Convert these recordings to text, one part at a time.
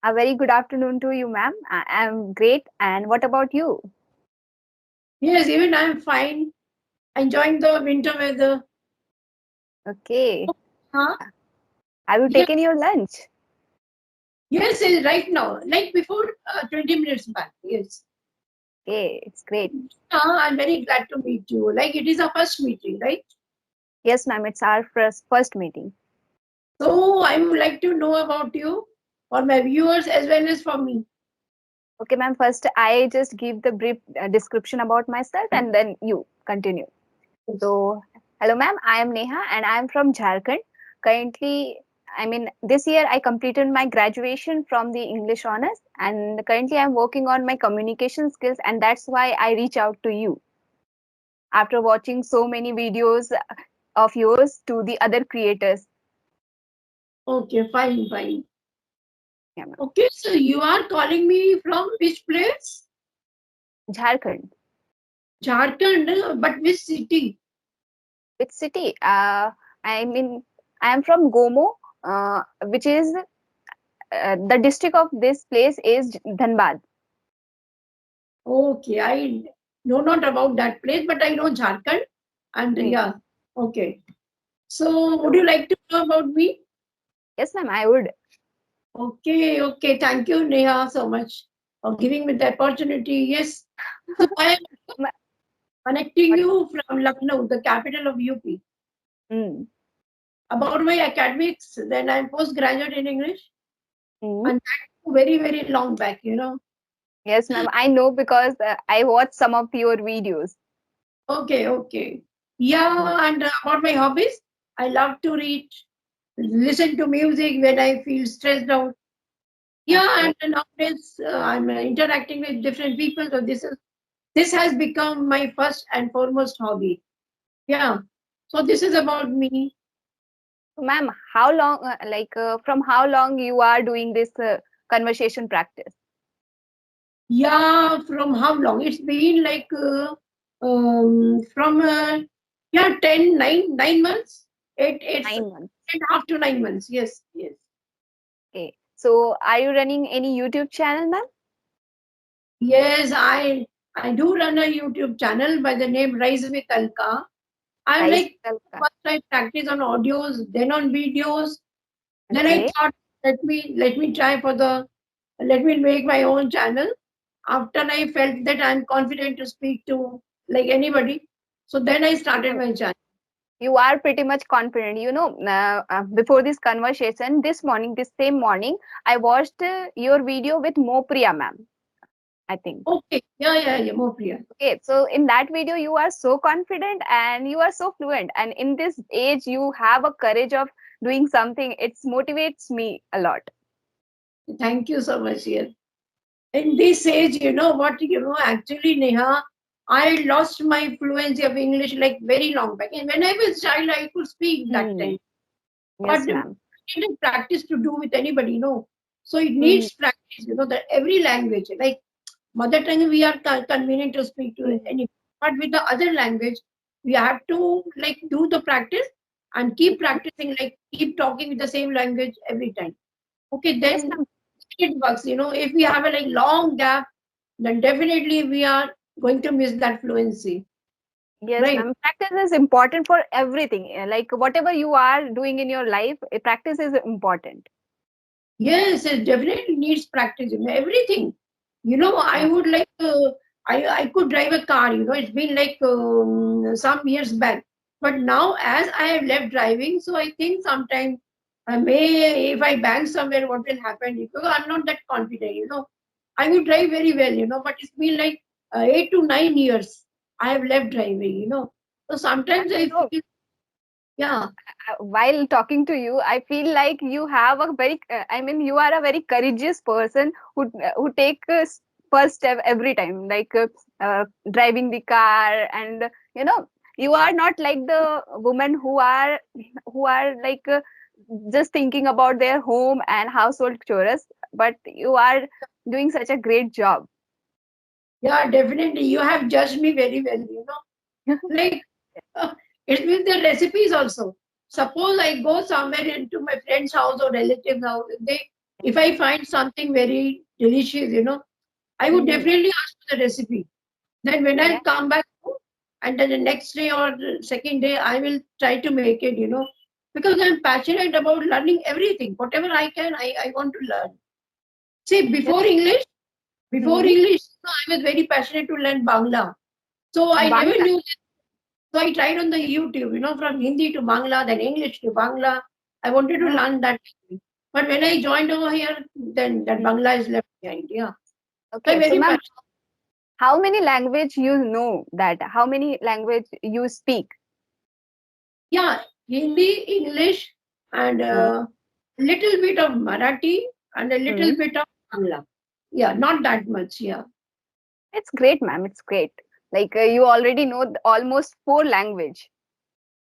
A very good afternoon to you, ma'am. I am great. And what about you? Yes, even I'm fine. Enjoying the winter weather. Okay. Huh? Have you Yeah. taken your lunch? Yes, right now, like before 20 minutes back. Yes. Okay, it's great. I'm very glad to meet you. Like it is our first meeting, right? Yes, ma'am. It's our first meeting. So I would like to know about you for my viewers as well as for me. Okay, ma'am. First, I just give the brief description about myself, and then you continue. Yes. So, hello, ma'am. I am Neha, and I am from Jharkhand. Currently, this year I completed my graduation from the English honors, and currently I'm working on my communication skills, and that's why I reach out to you after watching so many videos of yours to the other creators. Okay, fine, fine. Yeah, ma'am. Okay, so you are calling me from which place? Jharkhand. Jharkhand, but which city? Which city? I mean, I am from Gomo, which is the district of this place is Dhanbad. Okay, I know not about that place, but I know Jharkhand. And Hmm. yeah, okay. So, would you So, like to know about me? yes, ma'am, I would. Okay, okay. Thank you, Neha, so much for giving me the opportunity. Yes. So, I am Ma- connecting What? you from Lucknow, the capital of UP. Mm. About my academics, then I'm postgraduate in English, Mm. and that very, very long back. Yes, ma'am, I know because I watched some of your videos. Okay, okay. Mm. Yeah, and about my hobbies, I love to read, listen to music when I feel stressed out. Yeah, Okay. and nowadays I'm interacting with different people, so this has become my first and foremost hobby. Yeah. So this is about me. So, ma'am, how long, from how long you are doing this conversation practice? Yeah, from how long? It's been like from yeah 9 months, 9 months. 8.5 to 9 months. Yes, yes. Okay. So, are you running any YouTube channel, ma'am? Yes, I do run a YouTube channel by the name Rise with Alka. I'm Rise like Kalka. first I practice on audios, then on videos. Then I Okay. thought let me try for the let me make my own channel. After I felt that I'm confident to speak to like anybody, so then I started Ma'am, my channel. you are pretty much confident. Before this conversation, this same morning, I watched your video with Mopriya, ma'am, I think. Okay, yeah, more Priya. Okay, so in that video, you are so confident and you are so fluent. And in this age, you have a courage of doing something. It motivates me a lot. Thank you so much. Here in this age, you know what? Actually, Neha, I lost my fluency of English like very long back. And when I was child, I could speak that Hmm. time, but Yes, ma'am. I didn't practice to do with anybody. So it Hmm. needs practice. That every language, like mother tongue, we are convenient to speak to Hmm. any, but with the other language, we have to like do the practice and keep practicing, like keep talking with the same language every time. Okay, Yes, then ma'am. it works. If we have a like long gap, then definitely we are going to miss that fluency, Yes, right? ma'am. Practice is important for everything. Like whatever you are doing in your life, practice is important. Yes, it definitely needs practice in everything. I Yeah. would like I could drive a car. It's been like some years back, but now as I have left driving, so I think sometime I may if I bang somewhere, what will happen? Because I'm not that confident. I would drive very well. But it's been like 8 to 9 years I have left driving. So Ma'am, sometimes I feel yeah. while talking to you, I feel like you have a you are a very courageous person who take first step every time, driving the car, and you know, you are not like the women who are just thinking about their home and household chores, but you are doing such a great job. Yeah, definitely. You have judged me very well. Like it means the recipes also. Suppose I go somewhere into my friend's house or relative's house, they If I find something very delicious, I would definitely ask for the recipe. Then when I Yeah, come back home, and then the next day or the second day, I will try to make it, because I'm passionate about learning everything. Whatever I can, I want to learn. See, before mm-hmm. English, I was very passionate to learn Bangla. So I never Bangla. knew. So I tried on the YouTube, from Hindi to Bangla, then English to Bangla. I wanted to Oh, learn that. But when I joined over here, then that mm. Bangla is left behind. Yeah. I'm Okay. So, very ma'am, passionate. how many language you know that? How many language you speak? Yeah, Hindi, English, and Mm. little bit of Marathi and a little Mm. bit of Bangla. Yeah, not that much. Yeah. It's great, ma'am. It's great. Like you already know almost four language.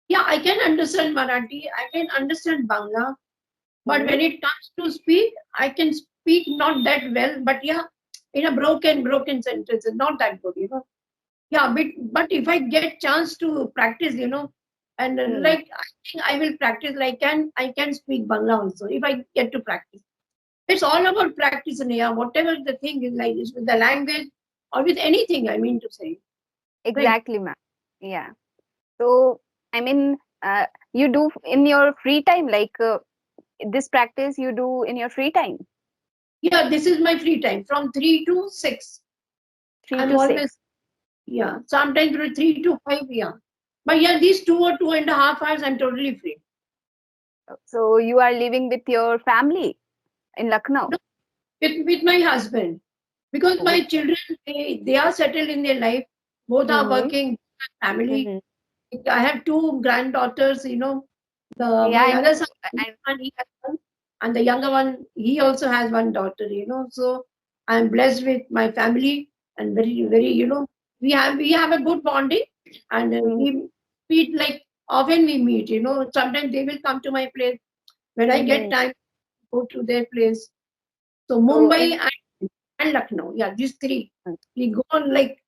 Yeah, I can understand Marathi. I can understand Bangla. But Mm. when it comes to speak, I can speak not that well. But yeah, in a broken sentences, not that good. Yeah, but if I get chance to practice, and Mm. like I think I will practice. Like I can speak Bangla also if I get to practice. It's all about practice, and yeah, whatever the thing is, like is with the language or with anything. I mean to say, right? Exactly, ma'am. Yeah. So, I mean, you do in your free time, like this practice you do in your free time, Yeah, this is my free time from 3 to 6. three I'm to always, six. yeah, sometimes 3 to 5. Yeah, but yeah, these 2 or 2.5 hours, I'm totally free. So you are living with your family in Lucknow. No, with my husband, because my Oh. children, they are settled in their life. Both are Mm-hmm. working, family. Mm-hmm. I have two granddaughters. Yeah, My I other know. son, And he has one, and the younger one, he also has one daughter. So I'm blessed with my family, and very very. We have a good bonding, and mm-hmm. we meet like often we meet. Sometimes they will come to my place when I get Mm-hmm. time. Go to their place. So So Mumbai in and Lucknow, yeah, these three. We go on like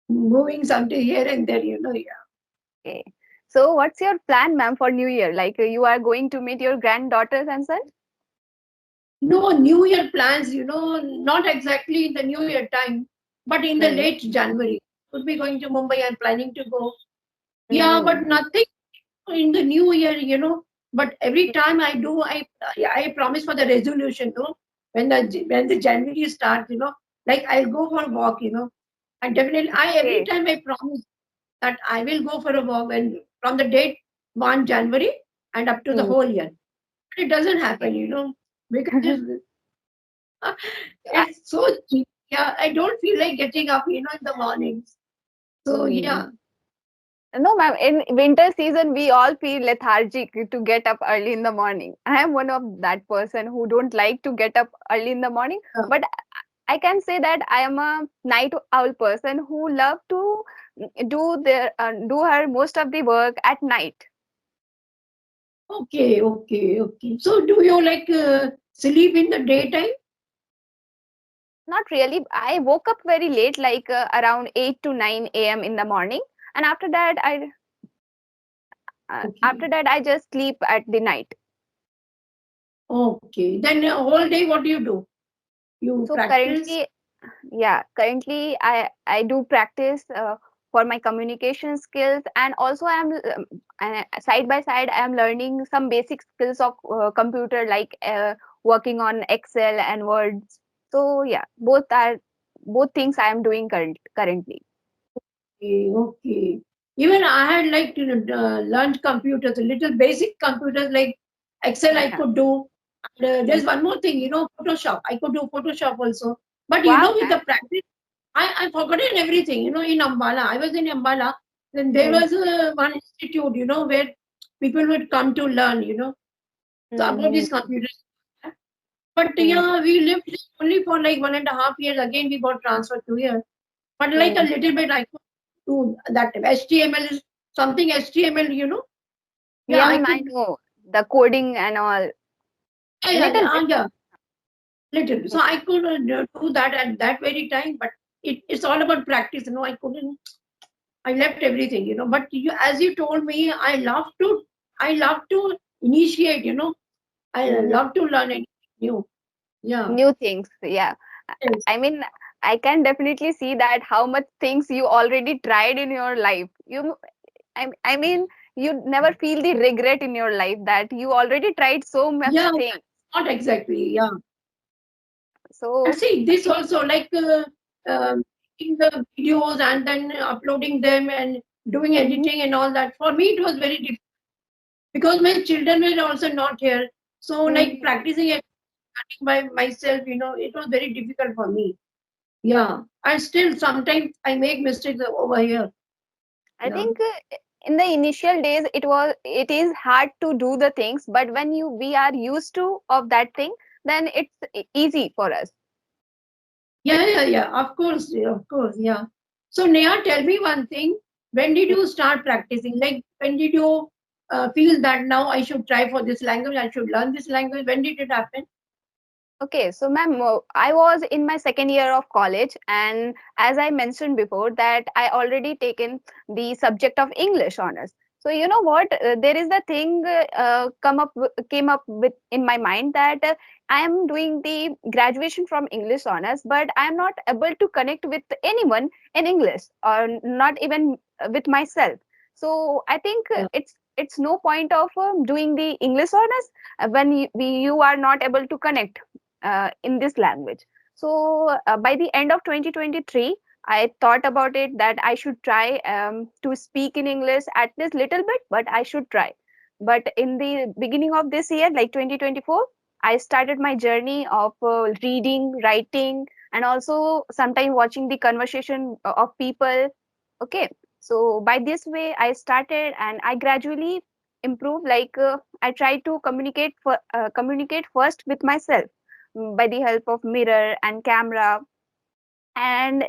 moving something here and there. Yeah. okay. So what's your plan, ma'am, for New Year? Like you are going to meet your granddaughters and son? No New Year plans, not exactly in the New Year time, but in the Mm-hmm. late January. Could be going to Mumbai. I'm planning to go. Yeah, Mm-hmm. but nothing in the New Year. But every time I do, I promise for the resolution. No, when the January starts, like I'll go for a walk. And definitely, I every Okay. time I promise that I will go for a walk when from the date 1 January and up to the Mm. whole year. But it doesn't Okay. happen, because it's so cheap. Yeah, I don't feel like getting up, in the mornings. So Mm. yeah. No, ma'am. In winter season, we all feel lethargic to get up early in the morning. I am one of that person who don't like to get up early in the morning. uh, But I can say that I am a night owl person who love to do her most of the work at night. Okay, okay, okay. So do you like sleep in the daytime? Not really. I woke up very late, like around 8 to 9 a.m. in the morning, and Okay, after that I just sleep at the night. okay. Then whole day, what do you do? You So practice? currently I do practice for my communication skills, and also side by side I am learning some basic skills of computer, like working on Excel and Words. So yeah, both things I am doing currently. Okay, okay. Even I had like learned computers, a little basic computers like Excel I Yeah. could do. And, Mm. there's one more thing, Photoshop. I could do Photoshop also. But Wow, with man. the practice, I forgotten everything. In Ambala, I was in Ambala. Then there Mm. was one institute, where people would come to learn, so about Mm. these computers. But Mm. yeah, we lived only for like 1.5 years. Again, we got transferred to here. But like a Mm. little bit, I could do that. HTML is something. HTML. Yeah, Yeah, I ma'am, could. I know the coding and all. Yeah, yeah, Little bit. yeah. Little. So Mm. I could do that at that very time. But it's all about practice. I couldn't. I left everything. But as you told me, I love to initiate. I Mhm. love to learn anything new. Yeah. new things. Yeah. Yes. I mean, I can definitely see that how much things you already tried in your life. I mean, you never feel the regret in your life that you already tried so much Yeah. things. Not exactly. Yeah. And So see, this also like making the videos and then uploading them and doing mhm, editing and all that. For me, it was very difficult because my children were also not here. So, like mhm. practicing it by myself, it was very difficult for me. Yeah. And still, sometimes I make mistakes over here. I Yeah. think in the initial days it is hard to do the things, but when you we are used to of that thing, then it's easy for us. Yeah, yeah, yeah. Of course, yeah, of course, yeah. So, Neha, tell me one thing. When did you start practicing? Like, when did you feel that now I should try for this language? I should learn this language. When did it happen? Okay, so ma'am, I was in my second year of college, and as I mentioned before, that I already taken the subject of English honors. So you know what? There is the thing came up with in my mind that I am doing the graduation from English honors, but I am not able to connect with anyone in English, or not even with myself. So I think Yeah. it's no point of doing the English honors when you are not able to connect in this language. So by the end of 2023, I thought about it that I should try to speak in English at least little bit, but I should try. But in the beginning of this year, like 2024, I started my journey of reading, writing, and also sometimes watching the conversation of people. Okay, so by this way, I started and I gradually improved. Like I try to communicate first with myself by the help of mirror and camera. And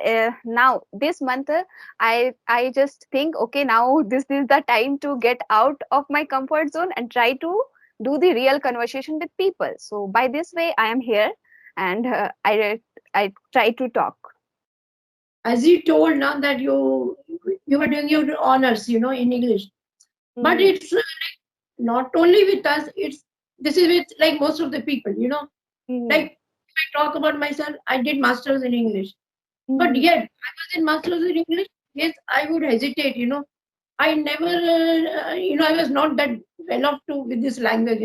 now this month I just think, okay, now this is the time to get out of my comfort zone and try to do the real conversation with people. So by this way I am here, and I try to talk. As you told now that you were doing your honors, in English. But Mhm, it's not only with us. This is with like most of the people. mhm, Like if I talk about myself, I did masters in English. But mhm, yet, I was in masters in English. Yes, I would hesitate. I never, I was not that well off to with this language.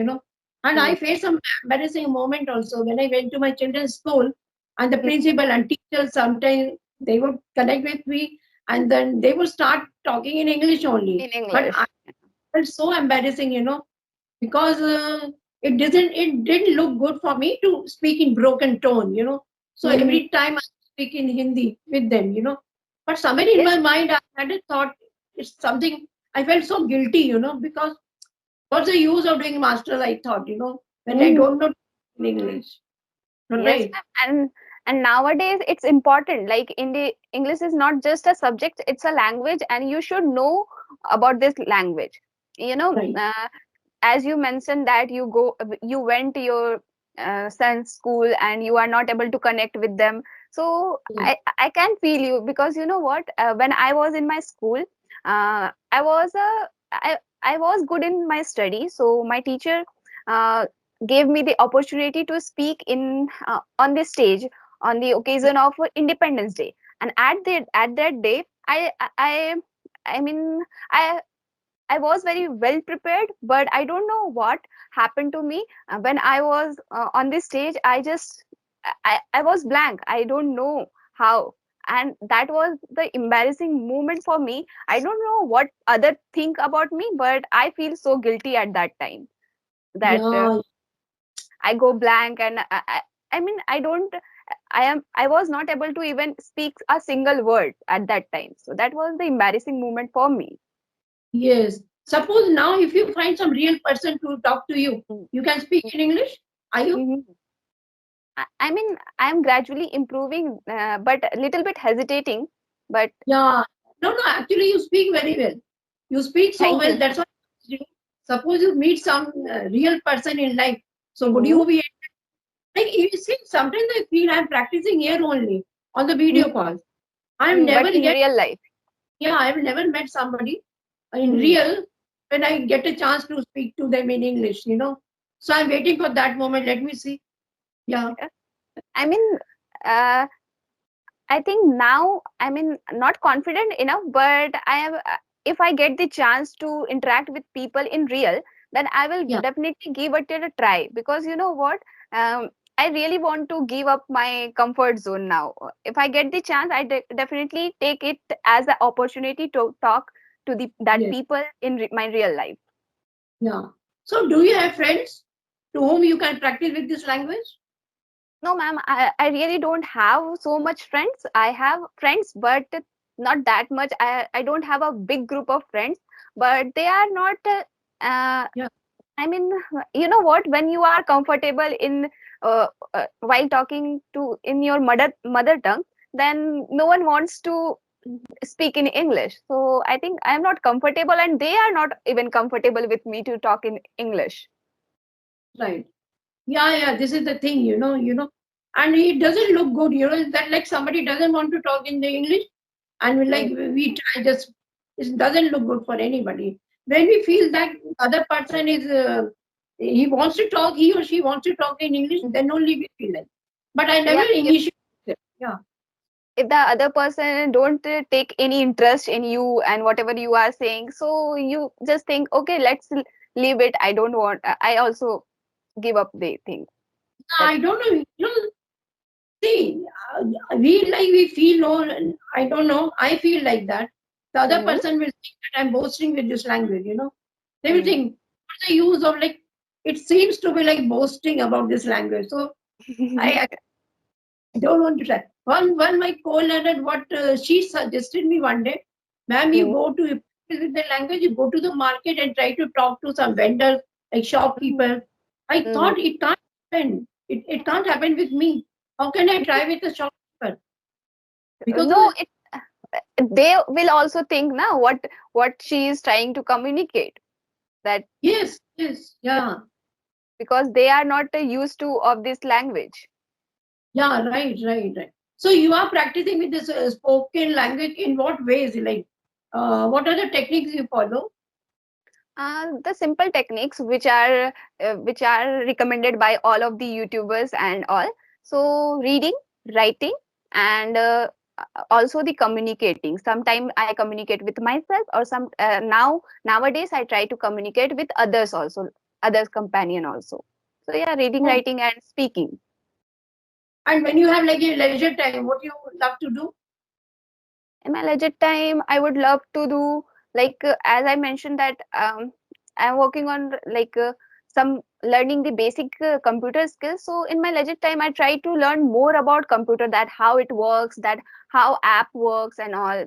And I mhm, faced some embarrassing moment also when I went to my children's school, and the mhm. principal and teachers sometimes they would connect with me, and then they would start talking in English only. In But I English. felt so embarrassing, because it didn't look good for me to speak in broken tone. So Mhm. every time I speak in Hindi with them. But somewhere in Yes. my mind I had a thought, it's something. I felt so guilty, because what's the use of doing masters, I thought, when I Mhm. don't know English. Yes, Right. ma'am. And nowadays it's important. Like in the English is not just a subject; it's a language, and you should know about this language. You know, Right. as you mentioned that you went to your son's school and you are not able to connect with them. So Yeah. I can feel you, because you know what? When I was in my school, I was I was good in my study. So my teacher uh, gave me the opportunity to speak in on the stage on the occasion of Independence Day. And at that day, I mean, I I was very well prepared, but I don't know what happened to me when I was on this stage. I was blank. I don't know how, and that was the embarrassing moment for me. I don't know what other think about me, but I feel so guilty at that time that Yeah. I go blank, and I mean I don't. I was not able to even speak a single word at that time. So that was the embarrassing moment for me. Yes. Suppose now if you find some real person to talk to you, Mm, you can speak mm, in English. Are you? mhm. I mean, I'm gradually improving, but a little bit hesitating. But Yeah. No, no, actually, you speak very well. You speak so thank well. you. That's what you suppose you meet some real person in life. So would Hmm. you be like you see? Sometimes I feel I'm practicing here only on the video calls. I'm But never in yet. real life, Yeah, I've never met somebody in hmm, real when I get a chance to speak to them in English. So I'm waiting for that moment. Let me see. Yeah. I mean, uh, I think now not confident enough, but I am. If I get the chance to interact with people in real, then I will Yeah, definitely give it a try. Because you know what, I really want to give up my comfort zone now. If I get the chance, I definitely take it as an opportunity to talk to the that yes, people in my real life. yeah. So, do you have friends to whom you can practice with this language? No, ma'am, I really don't have so much friends. I have friends, but not that much. I don't have a big group of friends, but they are not. Yeah, I mean, you know what? When you are comfortable in while talking to in your mother tongue, then no one wants to speak in English. So I think I'm not comfortable, and they are not even comfortable with me to talk in English. right. Yeah, yeah. This is the thing, and it doesn't look good, that like somebody doesn't want to talk in the English, and we try just it doesn't look good for anybody. When we feel that other person is he wants to talk, he or she wants to talk in English, then only we feel like. But I never Yeah, initiate it. Yeah, if the other person don't take any interest in you and whatever you are saying, so you just think, okay, let's leave it. I don't want. I also give up the thing. That I don't know. See, we feel no. I don't know. I feel like that. The other hmm, person will think that I'm boasting with this language. They will hmm. think, what's the use of like? It seems to be like boasting about this language. So I don't want to try. One my co-learner, what she suggested me one day, ma'am, you Hmm, go to with the language, you go to the market and try to talk to some vendors, like hmm, shopkeepers. I hmm. thought it can't happen. It can't happen with me. How can I try with a shopkeeper? Because No, it they will also think now what she is trying to communicate, that yes, yes, yeah, because they are not used to of this language. yeah, right, right, right. So you are practicing with this spoken language in what ways? Like, what are the techniques you follow? The simple techniques which are recommended by all of the YouTubers and all. So reading, writing, and also the communicating. Sometimes I communicate with myself, or nowadays I try to communicate with others also, others companion also. So yeah, reading, Oh, writing, and speaking. and when you have like a leisure time, what you love to do? In my leisure time, I would love to do, like as I mentioned that I'm working on some learning the basic computer skills. So in my leisure time, I try to learn more about computer, that how it works, that how app works and all.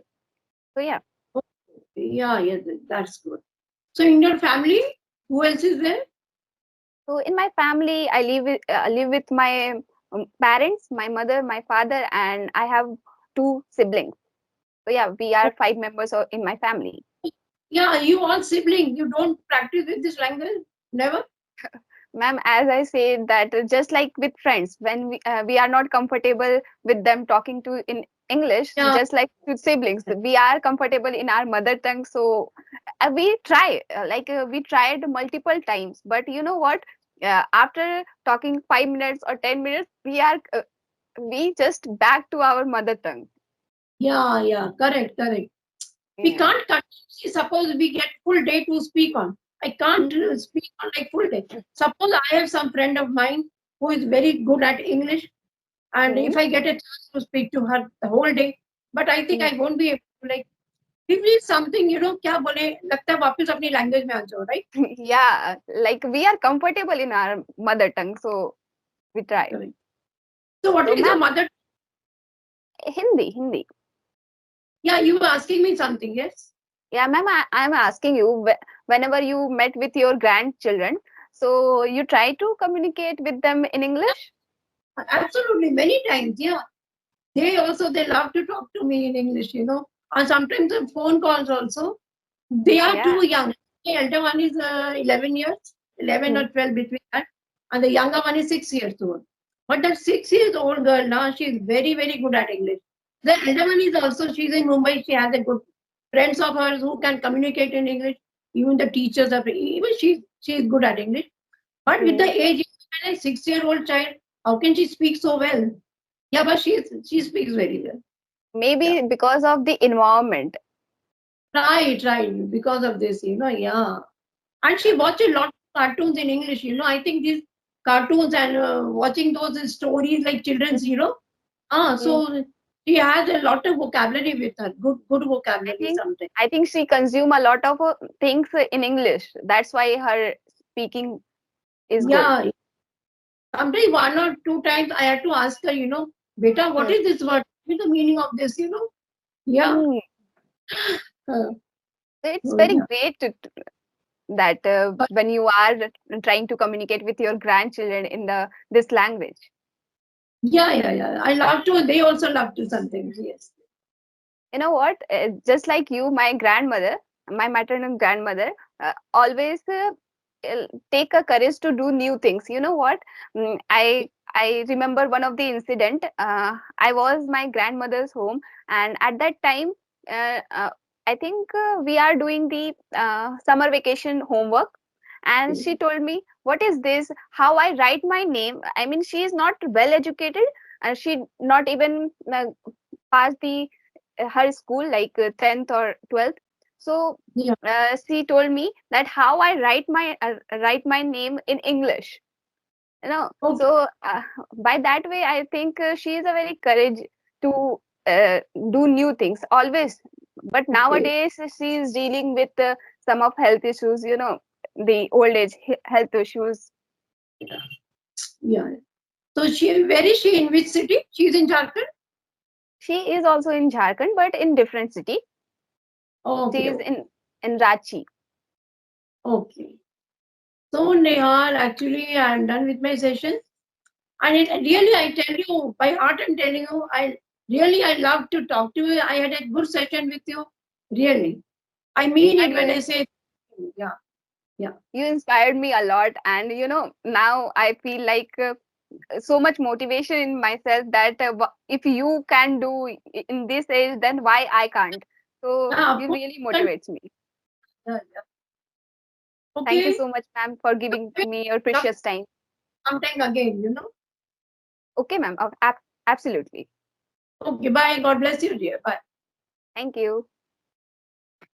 So yeah. Oh, yeah, yeah, that's good. So in your family, who else is there? So in my family, live with my parents, my mother, my father, and I have two siblings. So yeah, we Oh, are five members in my family. yeah, you all siblings. You don't practice with this language? Never? Ma'am, as I said that just like with friends, when we are not comfortable with them talking to in English, Yeah, just like with siblings, we are comfortable in our mother tongue. So we tried multiple times, but you know what? After talking 5 minutes or 10 minutes, we just back to our mother tongue. yeah, yeah, correct, correct. We Yeah. can't cut. See, suppose we get full day to speak on. I can't speak on like full day. Suppose I have some friend of mine who is very good at English, and Hmm. if I get a chance to speak to her the whole day, but I think Hmm. I won't be able to like. If it's something, क्या बोले लगता है वापस अपनी language में आ जाओ, right? Yeah, like we are comfortable in our mother tongue, so we try. Correct. So what So, is your ma'am, mother? Hindi. Yeah, you were asking me something, yes? Yeah, ma'am, I'm asking you, whenever you met with your grandchildren, so you try to communicate with them in English? Absolutely, many times, yeah. They love to talk to me in English. And sometimes on phone calls also. They are Yeah. too young. The elder one is 11 years, 11 Hmm. or 12 between that, and the younger one is 6 years old. But that 6 years old girl now, she is very, very good at English. The elder one is also, she's in Mumbai, she has a good friends of hers who can communicate in English. Even the teachers even she is good at English. But with the Hmm. age, a 6 year old child, How can she speak so well? Yeah, but she speaks very well. Maybe Yeah. because of the environment. Right. Because of this, yeah. And she watched a lot of cartoons in English. I think these cartoons and watching those stories like children's, Mhm. Mm. so she has a lot of vocabulary with her. Good I vocabulary think sometimes. I think she consume a lot of things in English. That's why her speaking is good. Yeah. Sometimes one or two times I had to ask her, Beta, what Hmm. is this word? What is the meaning of this? Yeah. Mm. Uh, So it's so very yeah. great that But when you are trying to communicate with your grandchildren in the this language. yeah. I love to. They also love to sometimes. Yes. You know what? Just like you, my grandmother, my maternal grandmother, always take a courage to do new things. You know what? I remember one of the incident. I was my grandmother's home, and at that time, uh, uh, I think we are doing the summer vacation homework, and she told me, "What is this? How I write my name?" I mean, she is not well educated, and she not even passed the her school like 10th or 12th. So Yeah. she told me that how I write my name in English, Okay. so by that way I think she is a very courage to do new things always. But Okay. nowadays she is dealing with some of health issues, the old age health issues. Yeah. So where is she? In which city? She's in Jharkhand. She is also in Jharkhand but in different city. She Okay. is in Ranchi. Okay. So Nehal, actually, I'm done with my session. And really, I tell you, by heart, I'm telling you, I love to talk to you. I had a good session with you. Really, I mean it And when I say, yeah, yeah. you inspired me a lot, and now I feel like so much motivation in myself that if you can do in this age, then why I can't? So Of you course. really motivates me. Yeah. Thank you Okay. so much, ma'am, for giving me your precious time. Sometime again. Okay, ma'am. Absolutely. Okay, bye. God bless you, dear. Bye. Thank you.